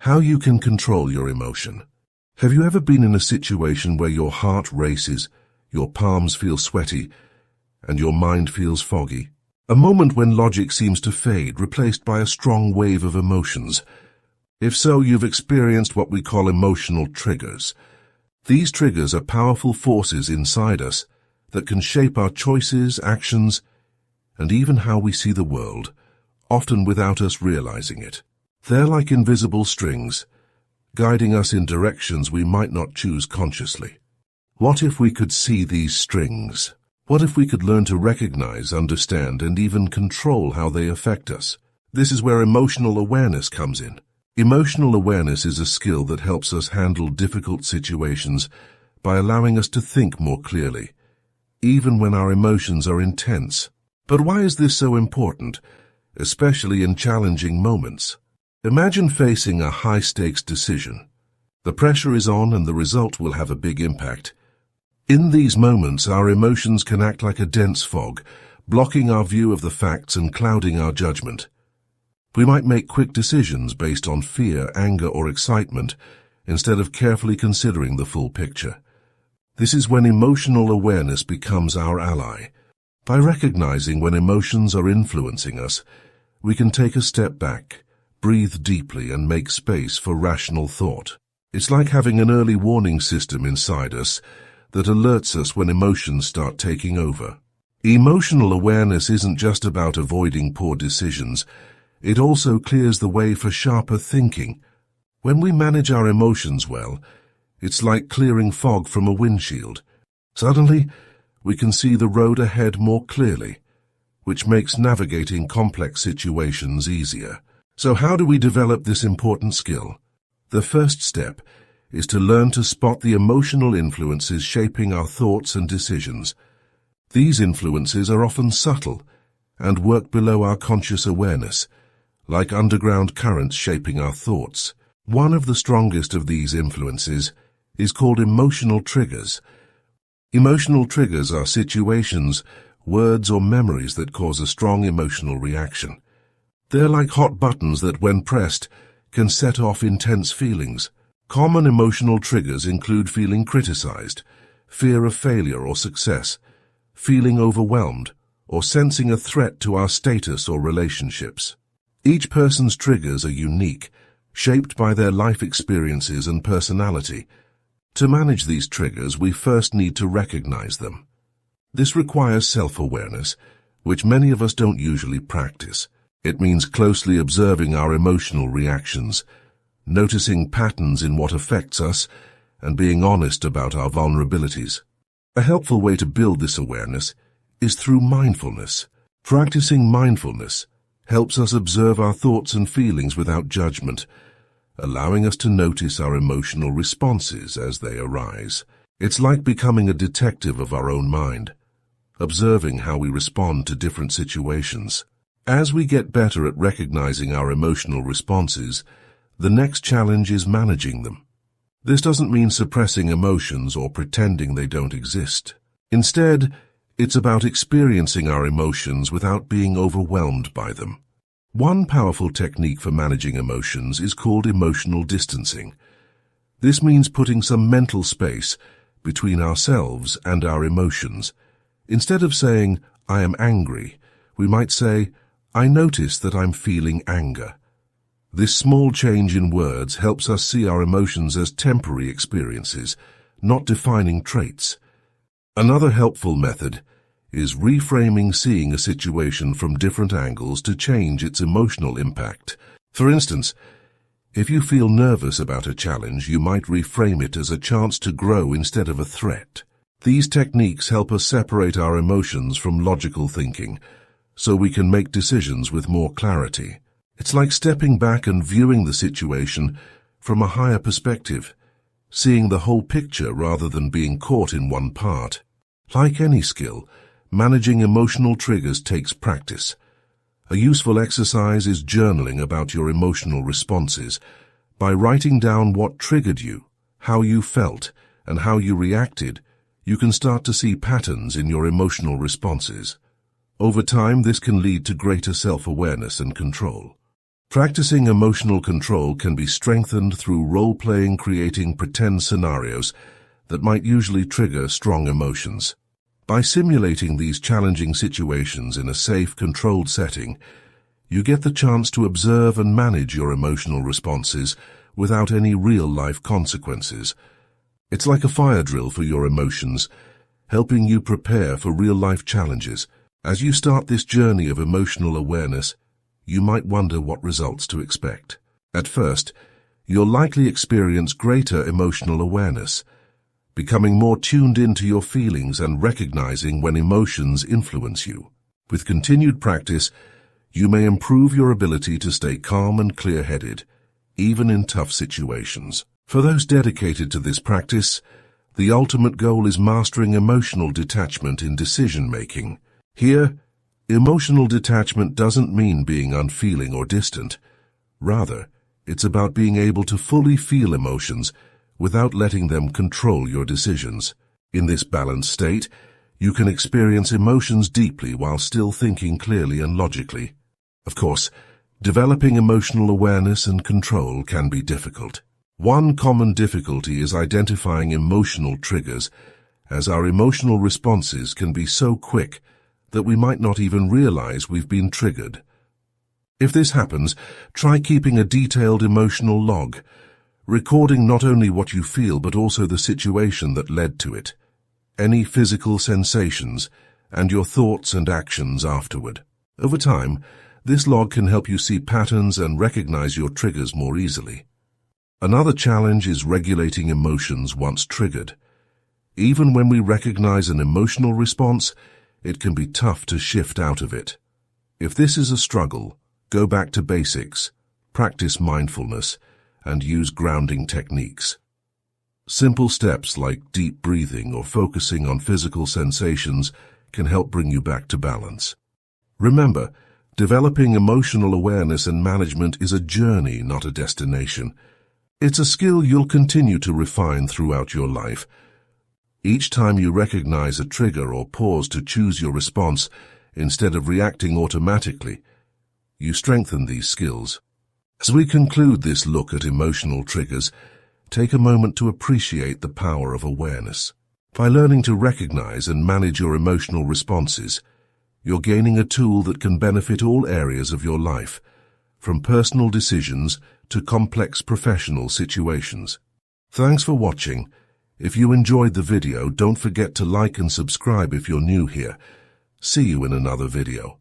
How you can control your emotion. Have you ever been in a situation where your heart races, your palms feel sweaty, and your mind feels foggy? A moment when logic seems to fade, replaced by a strong wave of emotions. If so, you've experienced what we call emotional triggers. These triggers are powerful forces inside us that can shape our choices, actions, and even how we see the world, often without us realizing it. They're like invisible strings, guiding us in directions we might not choose consciously. What if we could see these strings? What if we could learn to recognize, understand, and even control how they affect us? This is where emotional awareness comes in. Emotional awareness is a skill that helps us handle difficult situations by allowing us to think more clearly, even when our emotions are intense. But why is this so important, especially in challenging moments? Imagine facing a high-stakes decision. The pressure is on and the result will have a big impact. In these moments, our emotions can act like a dense fog, blocking our view of the facts and clouding our judgment. We might make quick decisions based on fear, anger, or excitement, instead of carefully considering the full picture. This is when emotional awareness becomes our ally. By recognizing when emotions are influencing us, we can take a step back, breathe deeply, and make space for rational thought. It's like having an early warning system inside us that alerts us when emotions start taking over. Emotional awareness isn't just about avoiding poor decisions. It also clears the way for sharper thinking. When we manage our emotions well, it's like clearing fog from a windshield. Suddenly, we can see the road ahead more clearly, which makes navigating complex situations easier. So how do we develop this important skill? The first step is to learn to spot the emotional influences shaping our thoughts and decisions. These influences are often subtle and work below our conscious awareness, like underground currents shaping our thoughts. One of the strongest of these influences is called emotional triggers. Emotional triggers are situations, words, or memories that cause a strong emotional reaction. They're like hot buttons that, when pressed, can set off intense feelings. Common emotional triggers include feeling criticized, fear of failure or success, feeling overwhelmed, or sensing a threat to our status or relationships. Each person's triggers are unique, shaped by their life experiences and personality. To manage these triggers, we first need to recognize them. This requires self-awareness, which many of us don't usually practice. It means closely observing our emotional reactions, noticing patterns in what affects us, and being honest about our vulnerabilities. A helpful way to build this awareness is through mindfulness. Practicing mindfulness helps us observe our thoughts and feelings without judgment, allowing us to notice our emotional responses as they arise. It's like becoming a detective of our own mind, observing how we respond to different situations. As we get better at recognizing our emotional responses, the next challenge is managing them. This doesn't mean suppressing emotions or pretending they don't exist. Instead, it's about experiencing our emotions without being overwhelmed by them. One powerful technique for managing emotions is called emotional distancing. This means putting some mental space between ourselves and our emotions. Instead of saying, "I am angry," we might say, "I notice that I'm feeling anger." This small change in words helps us see our emotions as temporary experiences, not defining traits. Another helpful method is reframing, seeing a situation from different angles to change its emotional impact. For instance, if you feel nervous about a challenge, you might reframe it as a chance to grow instead of a threat. These techniques help us separate our emotions from logical thinking, so we can make decisions with more clarity. It's like stepping back and viewing the situation from a higher perspective, seeing the whole picture rather than being caught in one part. Like any skill, managing emotional triggers takes practice. A useful exercise is journaling about your emotional responses. By writing down what triggered you, how you felt, and how you reacted, you can start to see patterns in your emotional responses. Over time, this can lead to greater self-awareness and control. Practicing emotional control can be strengthened through role-playing, creating pretend scenarios that might usually trigger strong emotions. By simulating these challenging situations in a safe, controlled setting, you get the chance to observe and manage your emotional responses without any real-life consequences. It's like a fire drill for your emotions, helping you prepare for real-life challenges. As you start this journey of emotional awareness, you might wonder what results to expect. At first, you'll likely experience greater emotional awareness, becoming more tuned into your feelings and recognizing when emotions influence you. With continued practice, you may improve your ability to stay calm and clear-headed, even in tough situations. For those dedicated to this practice, the ultimate goal is mastering emotional detachment in decision-making. Here, emotional detachment doesn't mean being unfeeling or distant. Rather, it's about being able to fully feel emotions without letting them control your decisions. In this balanced state, you can experience emotions deeply while still thinking clearly and logically. Of course, developing emotional awareness and control can be difficult. One common difficulty is identifying emotional triggers, as our emotional responses can be so quick that we might not even realize we've been triggered. If this happens, try keeping a detailed emotional log, recording not only what you feel but also the situation that led to it, any physical sensations, and your thoughts and actions afterward. Over time, this log can help you see patterns and recognize your triggers more easily. Another challenge is regulating emotions once triggered. Even when we recognize an emotional response, it can be tough to shift out of it. If this is a struggle, go back to basics, practice mindfulness, and use grounding techniques. Simple steps like deep breathing or focusing on physical sensations can help bring you back to balance. Remember, developing emotional awareness and management is a journey, not a destination. It's a skill you'll continue to refine throughout your life. Each time you recognize a trigger or pause to choose your response instead of reacting automatically, you strengthen these skills. As we conclude this look at emotional triggers, take a moment to appreciate the power of awareness. By learning to recognize and manage your emotional responses, you're gaining a tool that can benefit all areas of your life, from personal decisions to complex professional situations. Thanks for watching. If you enjoyed the video, don't forget to like and subscribe if you're new here. See you in another video.